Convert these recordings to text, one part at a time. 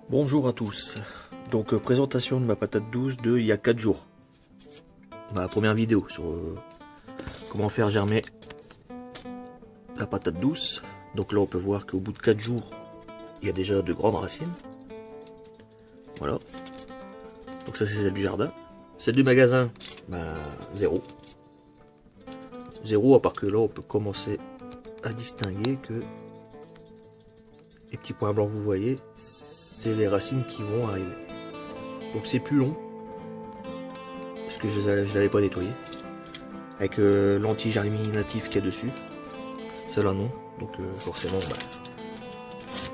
Bonjour à tous. Donc présentation de ma patate douce de il y a 4 jours. Ma première vidéo sur comment faire germer la patate douce. Donc là on peut voir qu'au bout de 4 jours, il y a déjà de grandes racines. Voilà. Donc ça c'est celle du jardin. Celle du magasin, zéro. Zéro, à part que là on peut commencer à distinguer que les petits points blancs que vous voyez, c'est les racines qui vont arriver. Donc c'est plus long, parce que je l'avais pas nettoyé. Avec l'anti-germinatif qu'il y a dessus. Celle-là non, donc forcément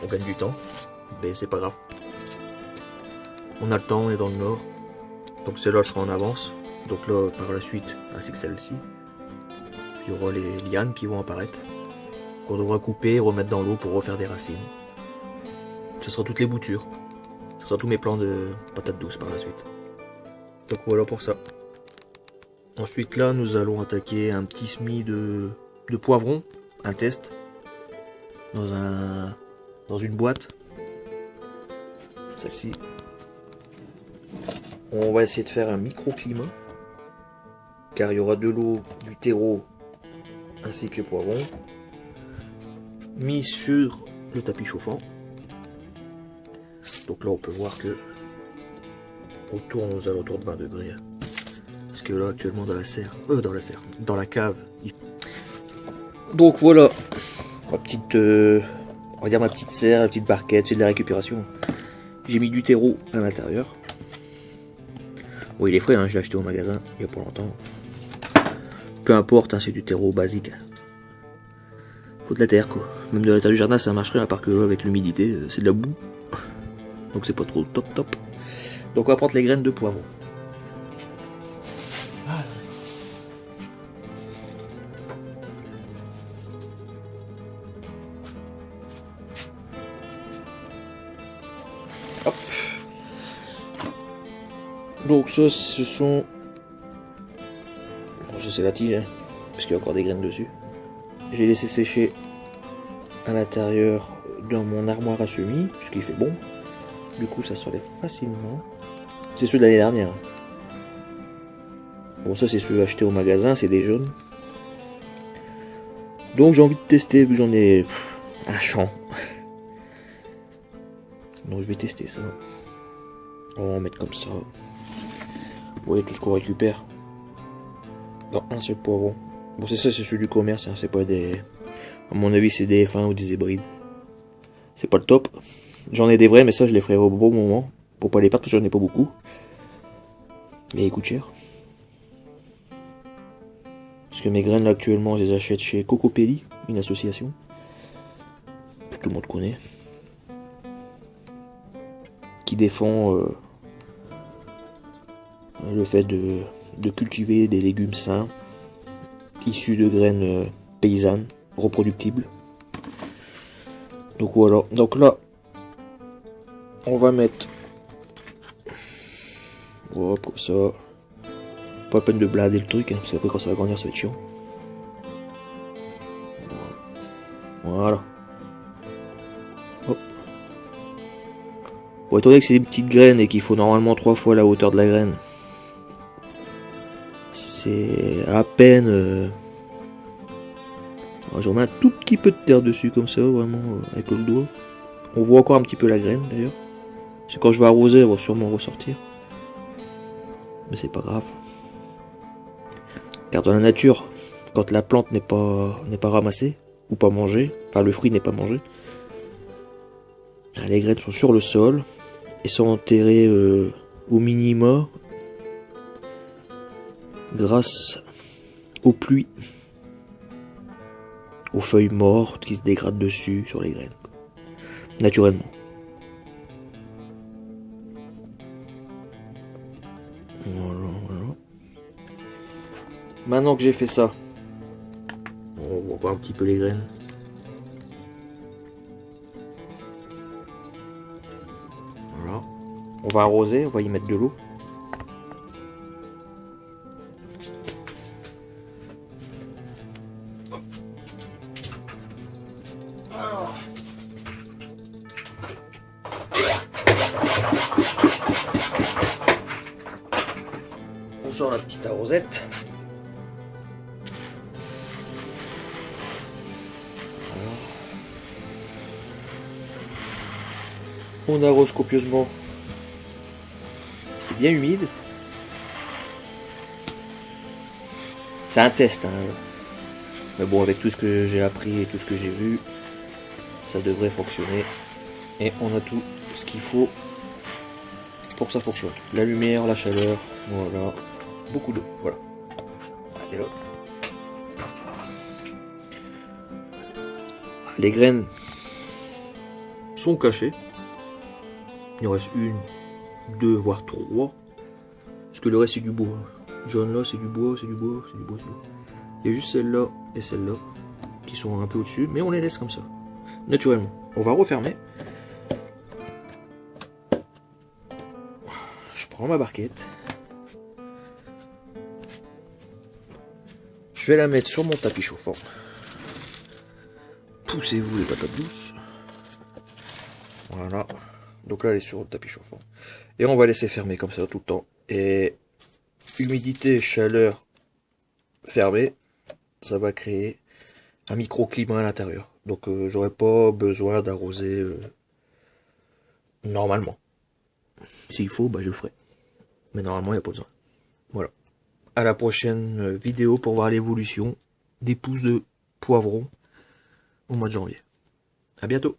on gagne du temps, mais c'est pas grave. On a le temps, on est dans le nord, donc celle-là sera en avance. Donc là par la suite, c'est que celle-ci. Il y aura les lianes qui vont apparaître, qu'on devra couper et remettre dans l'eau pour refaire des racines. Ce sera toutes les boutures. Ce sera tous mes plants de patates douces par la suite. Donc voilà pour ça. Ensuite là, nous allons attaquer un petit semis de poivrons, un test, dans une boîte. Celle-ci. On va essayer de faire un microclimat, car il y aura de l'eau, du terreau, ainsi que les poivrons, mis sur le tapis chauffant. Donc là on peut voir que on tourne aux alentours de 20 degrés. Parce que là actuellement dans la cave. Donc voilà ma petite, on va dire ma petite serre, la petite barquette, c'est de la récupération. J'ai mis du terreau à l'intérieur. Bon il est frais, je l'ai acheté au magasin il y a pas longtemps. Peu importe, c'est du terreau basique. Faut de la terre quoi. Même de la terre du jardin ça marcherait, à part que là avec l'humidité c'est de la boue. Donc c'est pas trop top. Donc on va prendre les graines de poivron. Hop. Donc ça ce sont... Bon, ça c'est la tige, parce qu'il y a encore des graines dessus. J'ai laissé sécher à l'intérieur dans mon armoire à semis, puisqu'il fait bon. Du coup ça s'enlève facilement. C'est ceux de l'année dernière. Bon ça c'est ceux achetés au magasin, c'est des jaunes. Donc j'ai envie de tester, vu que j'en ai un champ. Donc je vais tester ça. On va mettre comme ça. Vous voyez tout ce qu'on récupère dans un seul poivron. Bon c'est ça, c'est ceux du commerce, c'est pas des... À mon avis c'est des F1 ou des hybrides. C'est pas le top. J'en ai des vrais, mais ça je les ferai au bon moment. Pour pas les perdre, parce que j'en ai pas beaucoup. Mais ils coûtent cher. Parce que mes graines là actuellement, je les achète chez Cocopelli, une association que tout le monde connaît. Qui défend le fait de cultiver des légumes sains, issus de graines paysannes, reproductibles. Donc voilà. Donc là, on va mettre... Hop, comme ça. Pas la peine de blader le truc, parce qu'après quand ça va grandir, ça va être chiant. Voilà. Hop. Bon, étant donné que c'est des petites graines et qu'il faut normalement 3 fois la hauteur de la graine, c'est à peine... Je remets un tout petit peu de terre dessus, comme ça, vraiment, avec le doigt. On voit encore un petit peu la graine, d'ailleurs. C'est quand je vais arroser, elle va sûrement ressortir. Mais c'est pas grave. Car dans la nature, quand la plante n'est pas ramassée, ou pas mangée, enfin le fruit n'est pas mangé, les graines sont sur le sol, et sont enterrées au minima, grâce aux pluies, aux feuilles mortes qui se dégradent dessus, sur les graines. Naturellement. Voilà. Maintenant que j'ai fait ça, on va voir un petit peu les graines. Voilà. On va arroser, on va y mettre de l'eau. On sort la petite arrosette. On arrose copieusement. C'est bien humide. C'est un test, hein. Mais bon, avec tout ce que j'ai appris et tout ce que j'ai vu, ça devrait fonctionner. Et on a tout ce qu'il faut pour que ça fonctionne. La lumière, la chaleur, voilà. Beaucoup d'eau, voilà. Arrêtez là. Les graines sont cachées. Il en reste une, deux, voire trois. Parce que le reste c'est du bois. Jaune là c'est du bois, c'est du bois, c'est du bois, c'est du bois. Il y a juste celle-là et celle-là qui sont un peu au-dessus, mais on les laisse comme ça, naturellement. On va refermer. Je prends ma barquette. Je vais la mettre sur mon tapis chauffant. Poussez-vous les patates douces. Voilà. Donc là elle est sur le tapis chauffant. Et on va laisser fermer comme ça tout le temps. Et humidité, chaleur fermée, ça va créer un microclimat à l'intérieur. Donc j'aurai pas besoin d'arroser normalement. S'il faut, bah, je le ferai. Mais normalement, il n'y a pas besoin. Voilà. À la prochaine vidéo pour voir l'évolution des pousses de poivron au mois de janvier. À bientôt.